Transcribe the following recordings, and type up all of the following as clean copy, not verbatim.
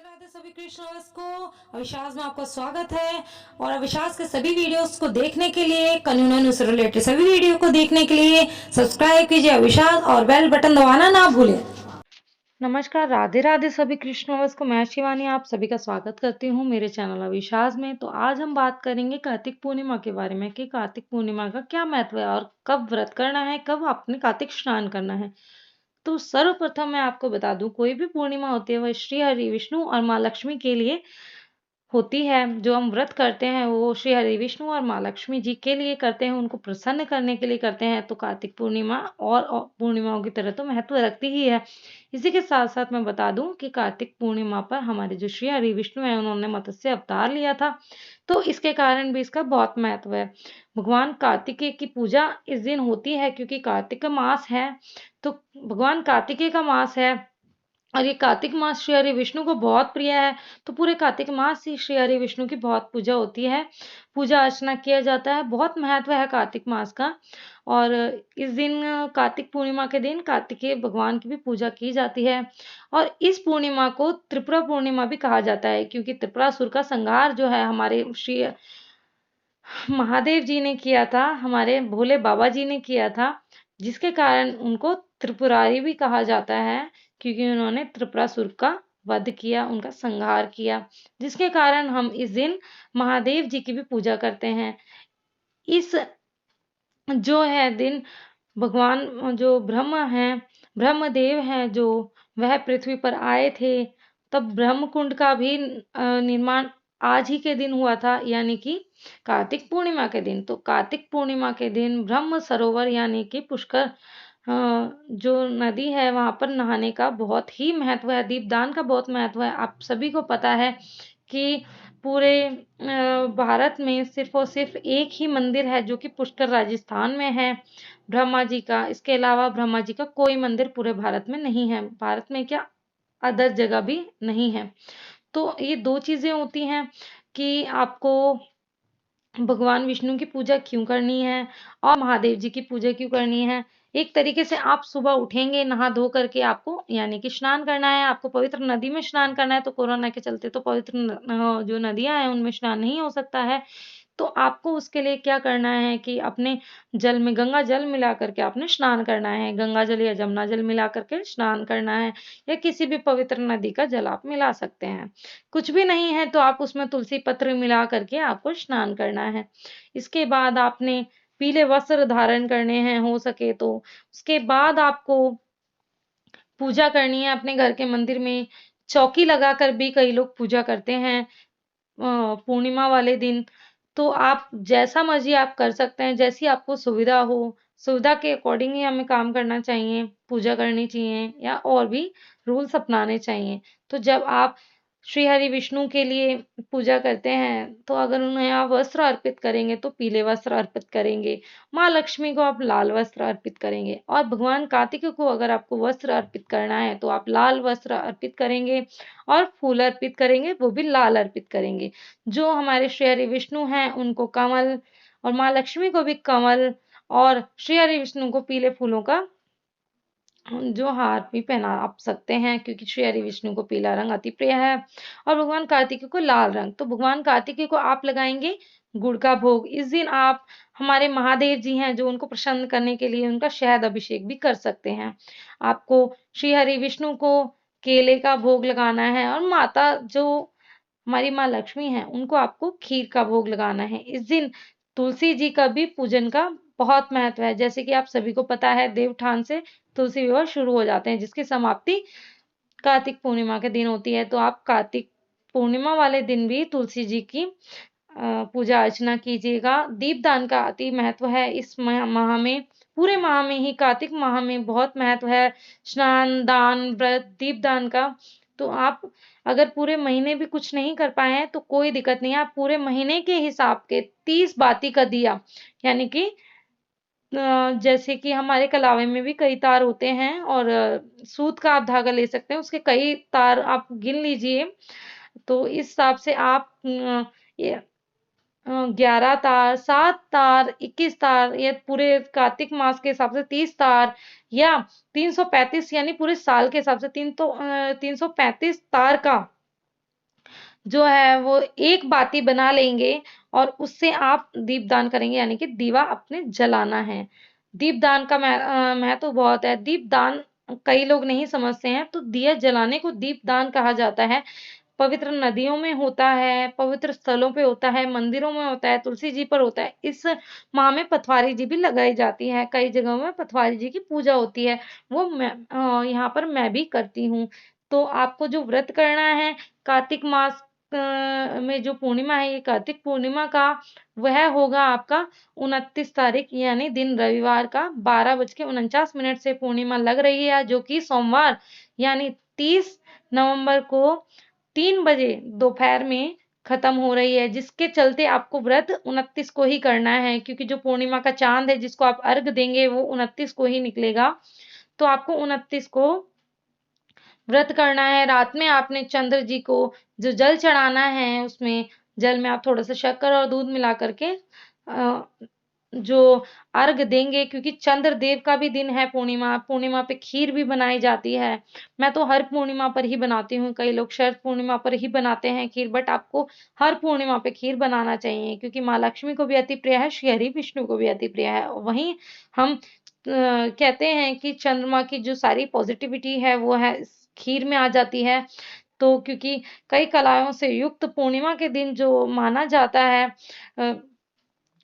राधे सभी कृष्णर्स को अविश्वास में आपका स्वागत है। और अविश्वास के सभी वीडियोस को देखने के लिए, कानूनन से रिलेटेड सभी वीडियो को देखने के लिए सब्सक्राइब कीजिए अविश्वास और बेल बटन दबाना ना भूलें। नमस्कार, राधे राधे सभी कृष्णर्स को। मैं शिवानी आप सभी का स्वागत करती हूँ मेरे चैनल अविश्वास में। तो आज हम बात करेंगे कार्तिक पूर्णिमा के बारे में कि कार्तिक पूर्णिमा का क्या महत्व है और कब व्रत करना है, कब आपने कार्तिक स्नान करना है। तो सर्वप्रथम मैं आपको बता दूं, कोई भी पूर्णिमा होती है वह श्री हरि विष्णु और माँ लक्ष्मी के लिए होती है। जो हम व्रत करते हैं वो श्री हरि विष्णु और माँ लक्ष्मी जी के लिए करते हैं, उनको प्रसन्न करने के लिए करते हैं। तो कार्तिक पूर्णिमा और पूर्णिमाओं की तरह तो महत्व रखती ही है। इसी के साथ साथ मैं बता दूं कि कार्तिक पूर्णिमा पर हमारे जो श्री हरि विष्णु है उन्होंने मत्स्य अवतार लिया था, तो इसके कारण भी इसका बहुत महत्व है। भगवान कार्तिकेय की पूजा इस दिन होती है क्योंकि कार्तिक मास है, तो भगवान कार्तिकेय का मास है और ये कार्तिक मास श्री हरि विष्णु को बहुत प्रिय है। तो पूरे कार्तिक मास ही श्री हरि विष्णु की बहुत पूजा होती है, पूजा अर्चना किया जाता है। बहुत महत्व है कार्तिक मास का। और इस दिन कार्तिक पूर्णिमा के दिन कार्तिकेय भगवान की भी पूजा की जाती है। और इस पूर्णिमा को त्रिपुरा पूर्णिमा भी कहा जाता है क्योंकि त्रिपुरासुर का संहार जो है हमारे श्री महादेव जी ने किया था, हमारे भोले बाबा जी ने किया था, जिसके कारण उनको त्रिपुरारी भी कहा जाता है क्योंकि उन्होंने त्रिपुरासुर का वध किया, उनका संहार किया, जिसके कारण हम इस दिन महादेव जी की भी पूजा करते हैं। इस जो है दिन भगवान जो ब्रह्मदेव हैं, जो वह पृथ्वी पर आए थे, तब ब्रह्मकुंड का भी निर्माण आज ही के दिन हुआ था, यानी कि कार्तिक पूर्णिमा के दिन। तो कार्तिक पूर्णिमा के दिन ब्रह्म सरोवर यानी कि पुष्कर जो नदी है वहां पर नहाने का बहुत ही महत्व है, दीपदान का बहुत महत्व है। आप सभी को पता है कि पूरे भारत में सिर्फ और सिर्फ एक ही मंदिर है जो कि पुष्कर राजस्थान में है, ब्रह्मा जी का। इसके अलावा ब्रह्मा जी का कोई मंदिर पूरे भारत में नहीं है, भारत में क्या अदर जगह भी नहीं है। तो ये दो चीजें होती हैं कि आपको भगवान विष्णु की पूजा क्यों करनी है और महादेव जी की पूजा क्यों करनी है। एक तरीके से आप सुबह उठेंगे नहा धो करके, आपको यानी कि स्नान करना है, आपको पवित्र नदी में स्नान करना है। तो कोरोना के चलते तो पवित्र जो नदियां हैं उनमें स्नान नहीं हो सकता है। तो आपको उसके लिए क्या करना है कि अपने जल में गंगा जल मिला करके आपने स्नान करना है, गंगा जल या जमुना जल मिला करके स्नान करना है, या किसी भी पवित्र नदी का जल आप मिला सकते हैं। कुछ भी नहीं है तो आप उसमें तुलसी पत्र मिला करके आपको स्नान करना है। इसके बाद आपने पीले वस्त्र धारण करने हैं हो सके तो। उसके बाद आपको पूजा करनी है अपने घर के मंदिर में। चौकी लगाकर भी कई लोग पूजा करते हैं पूर्णिमा वाले दिन। तो आप जैसा मर्जी आप कर सकते हैं, जैसी आपको सुविधा हो, सुविधा के अकॉर्डिंग ही हमें काम करना चाहिए, पूजा करनी चाहिए या और भी रूल्स अपनाने चाहिए। तो जब आप श्री हरि विष्णु के लिए पूजा करते हैं तो अगर उन्हें आप वस्त्र अर्पित करेंगे तो पीले वस्त्र अर्पित करेंगे, माँ लक्ष्मी को आप लाल वस्त्र अर्पित करेंगे, और भगवान कार्तिक को अगर आपको वस्त्र अर्पित करना है तो आप लाल वस्त्र अर्पित करेंगे और फूल अर्पित करेंगे, वो भी लाल अर्पित करेंगे। जो हमारे श्री हरि विष्णु हैं उनको कमल और माँ लक्ष्मी को भी कमल और श्री हरि विष्णु को पीले फूलों का जो हार भी पहना आप सकते हैं क्योंकि श्री हरि विष्णु को पीला रंग अति प्रिय है और भगवान कार्तिकेय को लाल रंग। तो भगवान कार्तिकेय को आप लगाएंगे गुड़ का भोग। इस दिन आप हमारे महादेव जी हैं जो उनको प्रसन्न करने के लिए उनका शहद अभिषेक भी कर सकते हैं। आपको श्री हरि विष्णु को केले का भोग लगाना है और माता जो हमारी माँ लक्ष्मी हैं उनको आपको खीर का भोग लगाना है। इस दिन तुलसी जी का भी पूजन का बहुत महत्व है। जैसे कि आप सभी को पता है देवउठान से तुलसी विवाह शुरू हो जाते हैं जिसकी समाप्ति कार्तिक पूर्णिमा के दिन होती है। तो आप कार्तिक पूर्णिमा वाले दिन भी तुलसी जी की पूजा अर्चना कीजिएगा। दीपदान का अति महत्व है इस माह में, पूरे माह में ही कार्तिक माह में बहुत महत्व है स्नान दान व्रत दीपदान का। तो आप अगर पूरे महीने भी कुछ नहीं कर पाए हैं तो कोई दिक्कत नहीं है, आप पूरे महीने के हिसाब के 30 बाती का दिया, यानी कि जैसे कि हमारे कलावे में भी कई तार होते हैं और सूत का आप धागा ले सकते हैं, उसके कई तार आप गिन लीजिए। तो इस हिसाब से आप 11 तार, 7 तार, 21 तार, या पूरे कार्तिक मास के हिसाब से 30 तार, या 335 यानी पूरे साल के हिसाब से 335 तार का जो है वो एक बाती बना लेंगे और उससे आप दीपदान करेंगे, यानी कि दीवा अपने जलाना है। दीपदान का महत्व बहुत है। दीपदान कई लोग नहीं समझते हैं, तो दिया जलाने को दीपदान कहा जाता है। पवित्र नदियों में होता है, पवित्र स्थलों पे होता है, मंदिरों में होता है, तुलसी जी पर होता है। इस माह में पथवारी जी भी लगाई जाती है। कई जगहों में पथवारी जी की पूजा होती है। वो यहाँ पर मैं भी करती हूँ। तो आपको जो व्रत करना है, कार्तिक मास में जो पूर्णिमा है, ये कार्तिक पूर्णिमा का वह होगा आपका 29 तारीख, यानी दिन रविवार का 12:49 से पूर्णिमा लग रही है, जो कि सोमवार यानी 30 नवंबर को 3 बजे दोपहर में खत्म हो रही है, जिसके चलते आपको व्रत 29 को ही करना है, क्योंकि जो पूर्णिमा का चांद है जिसको आप अर्घ देंगे वो 29 को ही निकलेगा। तो आपको 29 को व्रत करना है। रात में आपने चंद्र जी को जो जल चढ़ाना है, उसमें जल में आप थोड़ा सा शक्कर और दूध मिला करके जो अर्घ देंगे, क्योंकि चंद्र देव का भी दिन है पूर्णिमा। पूर्णिमा पे खीर भी बनाई जाती है। मैं तो हर पूर्णिमा पर ही बनाती हूँ। कई लोग शरद पूर्णिमा पर ही बनाते हैं खीर, बट आपको हर पूर्णिमा पे खीर बनाना चाहिए, क्योंकि माँ लक्ष्मी को भी अति प्रिय है, श्री हरि विष्णु को भी अति प्रिय है। वहीं हम कहते हैं कि चंद्रमा की जो सारी पॉजिटिविटी है वो है इस खीर में आ जाती है। तो क्योंकि कई कलाओं से युक्त पूर्णिमा के दिन जो माना जाता है,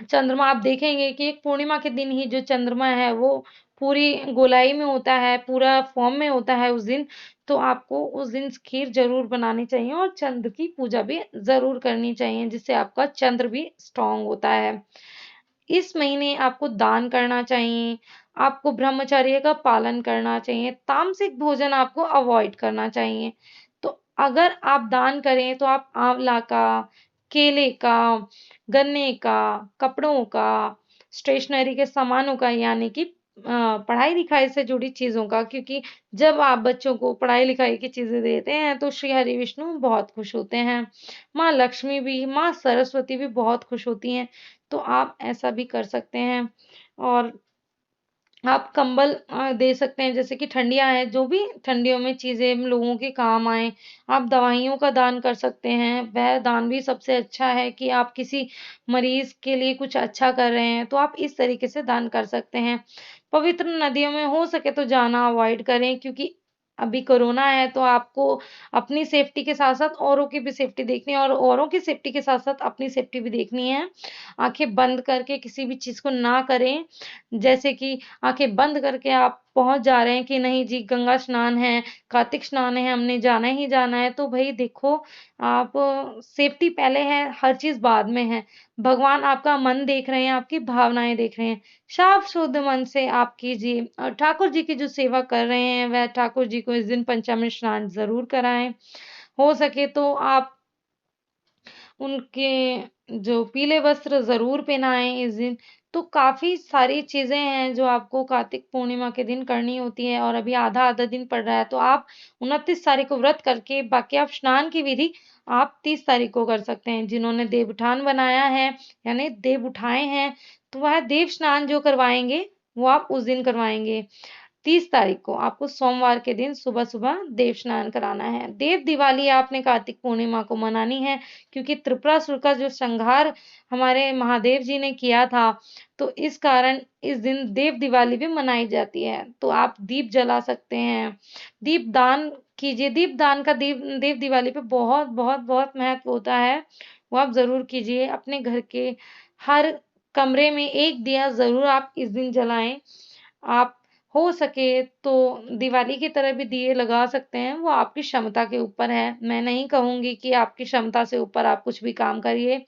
चंद्रमा आप देखेंगे कि एक पूर्णिमा के दिन ही जो चंद्रमा है वो पूरी गोलाई में होता है, पूरा फॉर्म में होता है उस दिन। तो आपको उस दिन खीर ज़रूर बनानी चाहिए और चंद्र की पूजा भी ज़रूर करनी चाहिए, जिससे आपका चंद्र भी स्ट्रॉन्ग होता है। इस महीने आपको दान करना चाहिए, आपको ब्रह्मचर्य का पालन करना चाहिए, तामसिक भोजन आपको अवॉइड करना चाहिए। तो अगर आप दान करें तो आप आंवला का, केले का, गन्ने का, कपड़ों का, स्टेशनरी के सामानों का, यानी कि पढ़ाई-लिखाई से जुड़ी चीज़ों का, क्योंकि जब आप बच्चों को पढ़ाई-लिखाई की चीज़ें देते हैं तो श्री हरि विष्णु बहुत खुश होते हैं। माँ लक्ष्मी भी, माँ सरस्वती भी बहुत खुश होती हैं। तो आप ऐसा भी कर सकते हैं। और आप कंबल दे सकते हैं, जैसे कि ठंडियाँ हैं, जो भी ठंडियों में चीज़ें लोगों के काम आएँ। आप दवाइयों का दान कर सकते हैं, वह दान भी सबसे अच्छा है कि आप किसी मरीज़ के लिए कुछ अच्छा कर रहे हैं, तो आप इस तरीके से दान कर सकते हैं। पवित्र नदियों में हो सके तो जाना अवॉइड करें, क्योंकि अभी कोरोना है, तो आपको अपनी सेफ्टी के साथ-साथ औरों की भी सेफ्टी देखनी है और औरों की सेफ्टी के साथ-साथ अपनी सेफ्टी भी देखनी है। आँखें बंद करके किसी भी चीज़ को ना करें, जैसे कि आँखें बंद करके आप पहुँच जा रहे हैं कि नहीं जी, गंगा स्नान है, कार्तिक स्नान है, हमने जाना ही जाना है, तो भई देखो, आप सेफ्टी पहले है, हर चीज़ बाद में है। भगवान आपका मन देख रहे हैं, आपकी भावनाएँ देख रहे हैं। साफ शुद्ध मन से आप कीजिए और ठाकुर जी की जो सेवा कर रहे हैं, वह ठाकुर जी को इस दिन पंचामृत स्नान ज़रूर कराएँ। हो सके तो आप उनके जो पीले वस्त्र ज़रूर पहनाएँ इस दिन। तो काफ़ी सारी चीज़ें हैं जो आपको कार्तिक पूर्णिमा के दिन करनी होती है, और अभी आधा-आधा दिन पड़ रहा है, तो आप 29 तारीख को व्रत करके बाकी आप स्नान की विधि आप 30 तारीख को कर सकते हैं। जिन्होंने देवउठान बनाया है, यानी देव उठाए हैं, तो वह देव स्नान जो करवाएँगे, वो आप उस दिन करवाएँगे। 30 तारीख को आपको सोमवार के दिन सुबह-सुबह देव स्नान कराना है। देव दिवाली आपने कार्तिक पूर्णिमा को मनानी है, क्योंकि त्रिपुरासुर का जो संहार हमारे महादेव जी ने किया था, तो इस कारण इस दिन देव दिवाली भी मनाई जाती है। तो आप दीप जला सकते हैं, दीप दान कीजिए। दीप दान का देव दिवाली पे बहुत, बहुत, बहुत महत्व होता है, वो आप ज़रूर कीजिए। अपने घर के हर कमरे में 1 दिया ज़रूर आप इस दिन जलाएँ। आप हो सके तो दिवाली की तरह भी दिए लगा सकते हैं, वो आपकी क्षमता के ऊपर है। मैं नहीं कहूँगी कि आपकी क्षमता से ऊपर आप कुछ भी काम करिए,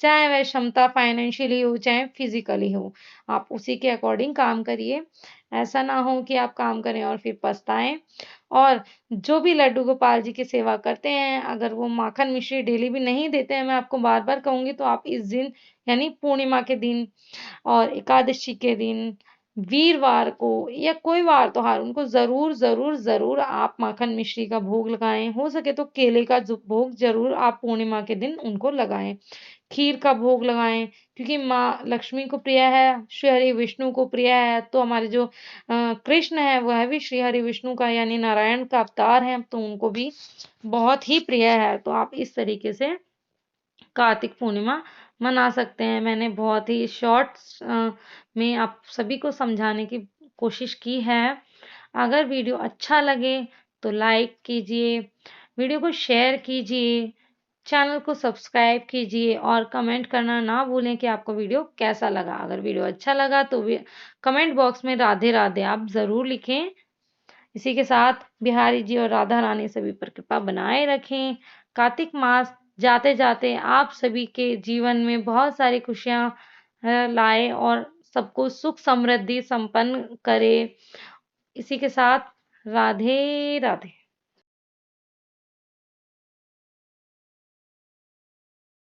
चाहे वह क्षमता फाइनेंशियली हो, चाहे फिज़िकली हो। आप उसी के अकॉर्डिंग काम करिए। ऐसा ना हो कि आप काम करें और फिर पछताएँ। और जो भी लड्डू गोपाल जी की सेवा करते हैं, अगर वो माखन मिश्री डेली भी नहीं देते हैं, मैं आपको बार-बार कहूँगी, तो आप इस दिन यानी पूर्णिमा के दिन और एकादशी के दिन वीरवार को या कोई वार त्योहार उनको ज़रूर, ज़रूर, ज़रूर आप माखन मिश्री का भोग लगाएँ। हो सके तो केले का भोग ज़रूर आप पूर्णिमा के दिन उनको लगाएँ। खीर का भोग लगाएँ, क्योंकि माँ लक्ष्मी को प्रिय है, श्री हरि विष्णु को प्रिय है, तो हमारे जो कृष्ण है वह भी श्री हरि विष्णु का यानी नारायण का अवतार है, तो उनको भी बहुत ही प्रिय है। तो आप इस तरीके से कार्तिक पूर्णिमा मना सकते हैं। मैंने बहुत ही शॉर्ट्स में आप सभी को समझाने की कोशिश की है। अगर वीडियो अच्छा लगे तो लाइक कीजिए, वीडियो को शेयर कीजिए, चैनल को सब्सक्राइब कीजिए और कमेंट करना ना भूलें कि आपको वीडियो कैसा लगा। अगर वीडियो अच्छा लगा तो कमेंट बॉक्स में राधे राधे आप ज़रूर लिखें। इसी के साथ बिहारी जी और राधा रानी सभी पर कृपा बनाए रखें। कार्तिक मास जाते जाते आप सभी के जीवन में बहुत सारी खुशियां लाए और सबको सुख समृद्धि संपन्न करे। इसी के साथ राधे राधे।